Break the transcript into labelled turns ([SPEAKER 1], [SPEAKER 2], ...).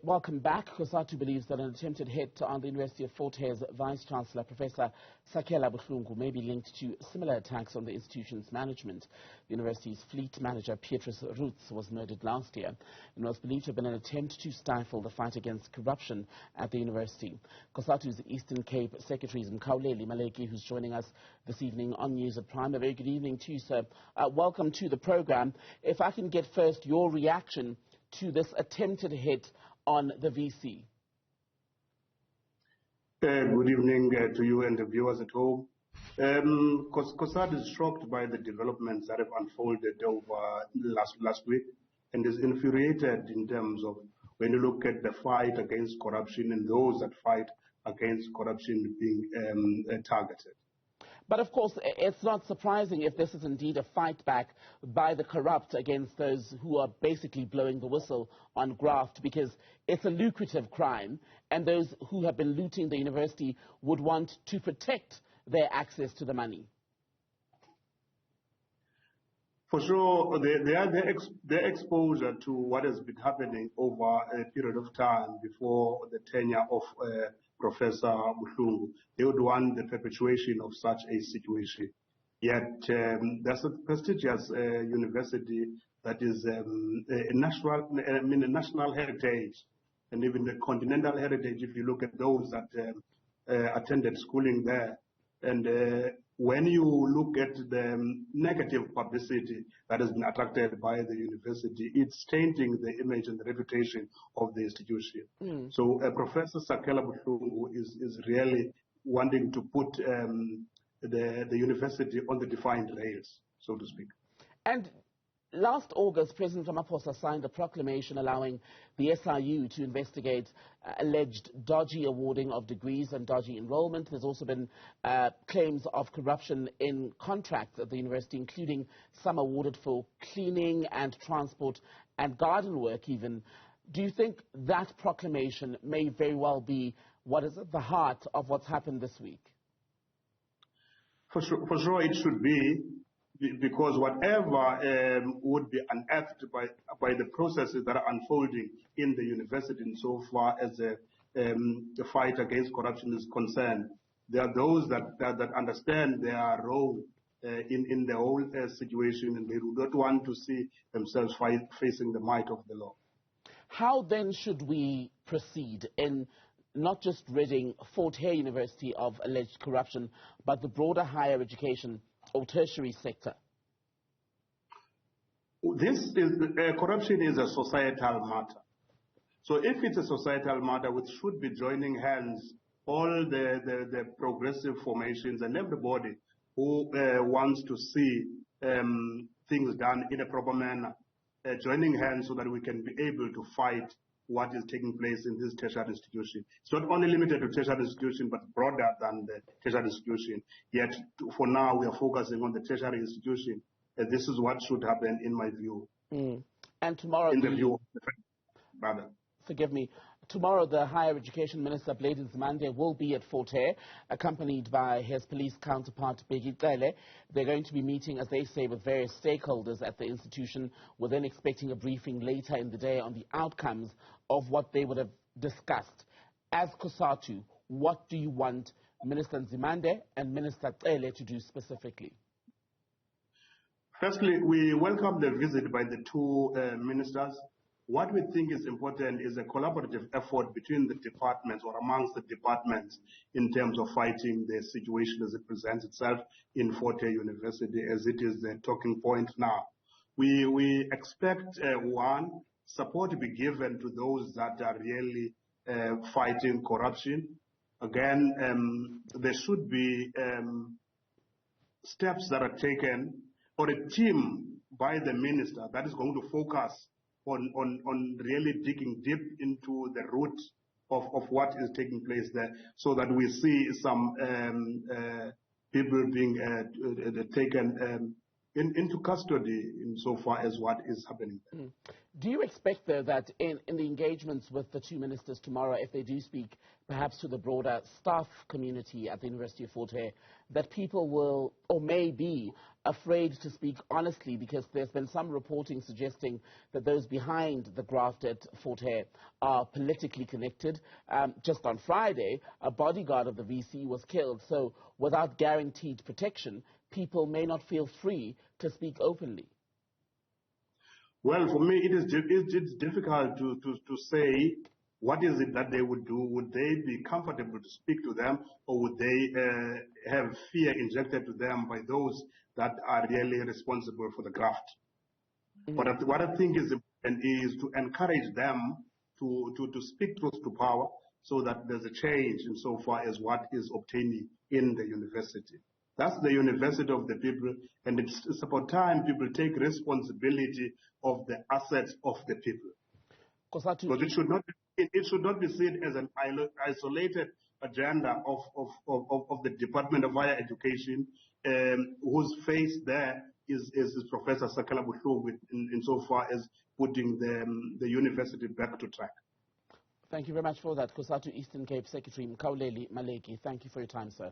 [SPEAKER 1] Welcome back. Cosatu believes that an attempted hit on the University of Fort Hare's Vice-Chancellor, Professor Sakhela Buhlungu, may be linked to similar attacks on the institution's management. The university's fleet manager, Petrus Roots, was murdered last year and was believed to have been an attempt to stifle the fight against corruption at the university. Cosatu's Eastern Cape Secretary is Mkhawuleli Maleki, who's joining us this evening on News at Prime. A very good evening to you, sir. Welcome to the program. If I can get first your reaction to this attempted hit on the VC.
[SPEAKER 2] Good evening to you and the viewers at home. Cosatu is shocked by the developments that have unfolded over last week and is infuriated in terms of when you look at the fight against corruption and those that fight against corruption being targeted.
[SPEAKER 1] But of course, it's not surprising if this is indeed a fight back by the corrupt against those who are basically blowing the whistle on graft, because it's a lucrative crime, and those who have been looting the university would want to protect their access to the money.
[SPEAKER 2] For sure, their exposure to what has been happening over a period of time before the tenure of Professor Buhlungu, they would want the perpetuation of such a situation. Yet there's a prestigious university that is a national heritage and even the continental heritage if you look at those that attended schooling there. And when you look at the negative publicity that has been attracted by the university, it's tainting the image and the reputation of the institution. So Professor Sakhela Buhlungu is really wanting to put the university on the defined rails, so to speak.
[SPEAKER 1] And last August, President Ramaphosa signed a proclamation allowing the SIU to investigate alleged dodgy awarding of degrees and dodgy enrollment. There's also been claims of corruption in contracts at the university, including some awarded for cleaning and transport and garden work even. Do you think that proclamation may very well be what is at the heart of what's happened this week?
[SPEAKER 2] For sure it should be. Because whatever would be unearthed by the processes that are unfolding in the university insofar as the fight against corruption is concerned, there are those that understand their role in the whole situation, and they do not want to see themselves facing the might of the law.
[SPEAKER 1] How then should we proceed in not just ridding Fort Hare University of alleged corruption, but the broader higher education or tertiary sector?
[SPEAKER 2] Corruption is a societal matter. So if it's a societal matter, we should be joining hands, all the progressive formations and everybody who wants to see things done in a proper manner, joining hands so that we can be able to fight what is taking place in this tertiary institution. It's not only limited to tertiary institution, but broader than the tertiary institution. Yet, for now, we are focusing on the tertiary institution. And this is what should happen, in my view.
[SPEAKER 1] And tomorrow,
[SPEAKER 2] in the view of the brother.
[SPEAKER 1] Forgive me. Tomorrow, the Higher Education Minister, Bladens Mande, will be at Fort Hare, accompanied by his police counterpart, Begitele. They're going to be meeting, as they say, with various stakeholders at the institution. We're then expecting a briefing later in the day on the outcomes of what they would have discussed. As Cosatu, what do you want Minister Nzimande and Minister Cele to do specifically?
[SPEAKER 2] Firstly, we welcome the visit by the two ministers. What we think is important is a collaborative effort between the departments or amongst the departments in terms of fighting the situation as it presents itself in Fort Hare University, as it is the talking point now. We expect, one, support to be given to those that are really fighting corruption. Again, there should be steps that are taken, or a team by the minister that is going to focus on really digging deep into the root of what is taking place there, so that we see some people being taken into custody insofar as what is happening.
[SPEAKER 1] Do you expect, though, that in the engagements with the two ministers tomorrow, if they do speak perhaps to the broader staff community at the University of Fort Hare, that people will or may be afraid to speak honestly, because there's been some reporting suggesting that those behind the graft at Fort Hare are politically connected? Just on Friday, a bodyguard of the VC was killed. So without guaranteed protection, people may not feel free to speak openly.
[SPEAKER 2] Well, for me, it's difficult to say what is it that they would do. Would they be comfortable to speak to them, or would they have fear injected to them by those that are really responsible for the graft? But what I think is important is to encourage them to speak truth to power, so that there's a change insofar as what is obtaining in the university. That's the university of the people, and it's about time people take responsibility of the assets of the people.
[SPEAKER 1] Cosatu,
[SPEAKER 2] because it should not be seen as an isolated agenda of the Department of Higher Education, whose face there is Professor Sakhela Buhlungu insofar as putting the university back to track.
[SPEAKER 1] Thank you very much for that. Cosatu Eastern Cape Secretary Mkhawuleli Maleki, thank you for your time, sir.